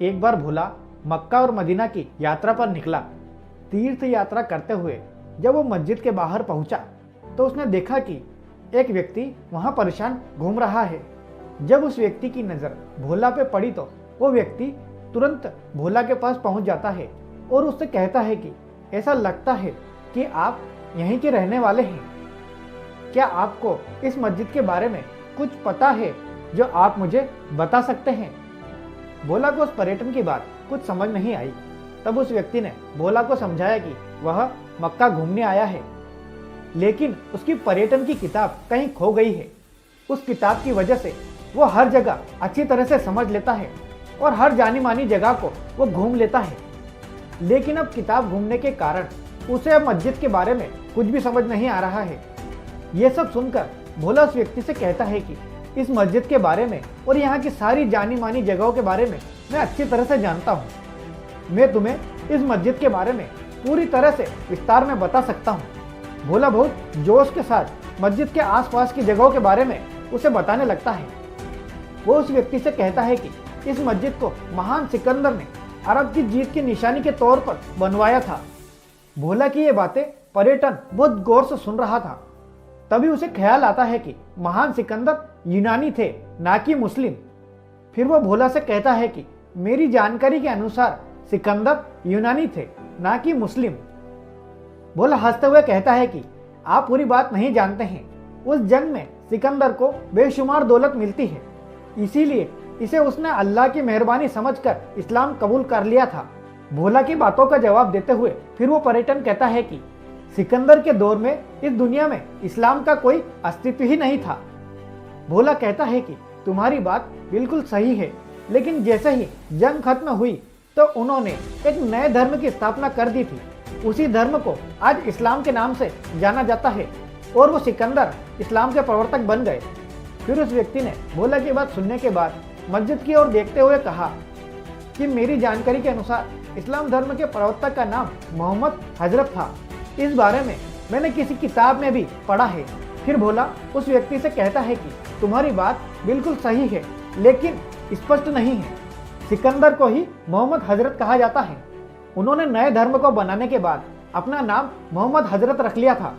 एक बार भोला मक्का और मदीना की यात्रा पर निकला। तीर्थ यात्रा करते हुए जब वो मस्जिद के बाहर पहुंचा तो उसने देखा कि एक व्यक्ति वहां परेशान घूम रहा है। जब उस व्यक्ति की नज़र भोला पे पड़ी तो वो व्यक्ति तुरंत भोला के पास पहुंच जाता है और उससे कहता है कि ऐसा लगता है कि आप यहीं के रहने वाले हैं। क्या आपको इस मस्जिद के बारे में कुछ पता है जो आप मुझे बता सकते हैं? भोला को उस पर्यटन की बात कुछ समझ नहीं आई। तब उस व्यक्ति ने भोला को समझाया कि वह मक्का घूमने आया है, लेकिन उसकी पर्यटन की किताब कहीं खो गई है। उस किताब की वजह से वो हर जगह अच्छी तरह से समझ लेता है और हर जानी मानी जगह को वो घूम लेता है, लेकिन अब किताब घूमने के कारण उसे अब मस्जिद के बारे में कुछ भी समझ नहीं आ रहा है। ये सब सुनकर भोला उस व्यक्ति से कहता है कि इस मस्जिद के बारे में और यहाँ की सारी जानी मानी जगहों के बारे में मैं अच्छी तरह से जानता हूँ। मैं तुम्हें इस मस्जिद के बारे में पूरी तरह से विस्तार में बता सकता हूँ। भोला बहुत जोश के साथ मस्जिद के आसपास की जगहों के बारे में उसे बताने लगता है। वो उस व्यक्ति से कहता है कि इस मस्जिद को महान सिकंदर ने अरब की जीत की निशानी के तौर पर बनवाया था। भोला की ये बातें पर्यटन बहुत गौर से सुन रहा था। तभी उसे ख्याल आता है कि महान सिकंदर यूनानी थे, ना कि मुस्लिम। फिर वो भोला से कहता है कि मेरी जानकारी के अनुसार सिकंदर यूनानी थे, ना कि मुस्लिम। भोला हंसते हुए कहता है कि आप पूरी बात नहीं जानते हैं। उस जंग में सिकंदर को बेशुमार दौलत मिलती है, इसीलिए इसे उसने अल्लाह की मेहरबानी समझकर इस्लाम कबूल कर लिया था। भोला की बातों का जवाब देते हुए फिर वो पर्यटन कहता है कि सिकंदर के दौर में इस दुनिया में इस्लाम का कोई अस्तित्व ही नहीं था। भोला कहता है कि तुम्हारी बात बिल्कुल सही है, लेकिन जैसे ही जंग खत्म हुई तो उन्होंने एक नए धर्म की स्थापना कर दी थी। उसी धर्म को आज इस्लाम के नाम से जाना जाता है और वो सिकंदर इस्लाम के प्रवर्तक बन गए। फिर उस व्यक्ति ने भोला की बात सुनने के बाद मस्जिद की ओर देखते हुए कहा कि मेरी जानकारी के अनुसार इस्लाम धर्म के प्रवर्तक का नाम मोहम्मद हजरत था। इस बारे में मैंने किसी किताब में भी पढ़ा है। फिर भोला उस व्यक्ति से कहता है कि तुम्हारी बात बिल्कुल सही है, लेकिन स्पष्ट नहीं है। सिकंदर को ही मोहम्मद हजरत कहा जाता है। उन्होंने नए धर्म को बनाने के बाद अपना नाम मोहम्मद हजरत रख लिया था।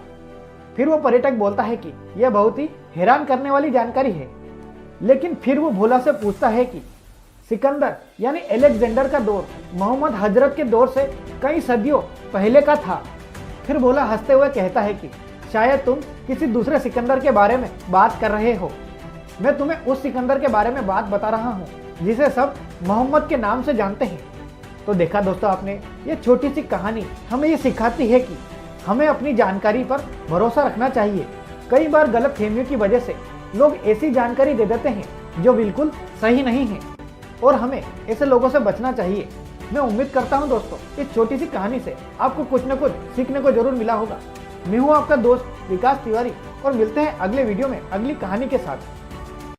फिर वो पर्यटक बोलता है कि यह बहुत ही हैरान करने वाली जानकारी है। लेकिन फिर वो भोला से पूछता है कि सिकंदर यानी अलेक्जेंडर का दौर मोहम्मद हजरत के दौर से कई सदियों पहले का था। फिर भोला हंसते हुए कहता है कि शायद तुम किसी दूसरे सिकंदर के बारे में बात कर रहे हो। मैं तुम्हें उस सिकंदर के बारे में बात बता रहा हूँ जिसे सब मोहम्मद के नाम से जानते हैं। तो देखा दोस्तों आपने, ये छोटी सी कहानी हमें ये सिखाती है कि हमें अपनी जानकारी पर भरोसा रखना चाहिए। कई बार गलत फहमियों की वजह से लोग ऐसी जानकारी दे देते हैं जो बिल्कुल सही नहीं है, और हमें ऐसे लोगों से बचना चाहिए। मैं उम्मीद करता हूं दोस्तों इस छोटी सी कहानी से आपको कुछ न कुछ सीखने को जरूर मिला होगा। मैं हूं आपका दोस्त विकास तिवारी और मिलते हैं अगले वीडियो में अगली कहानी के साथ।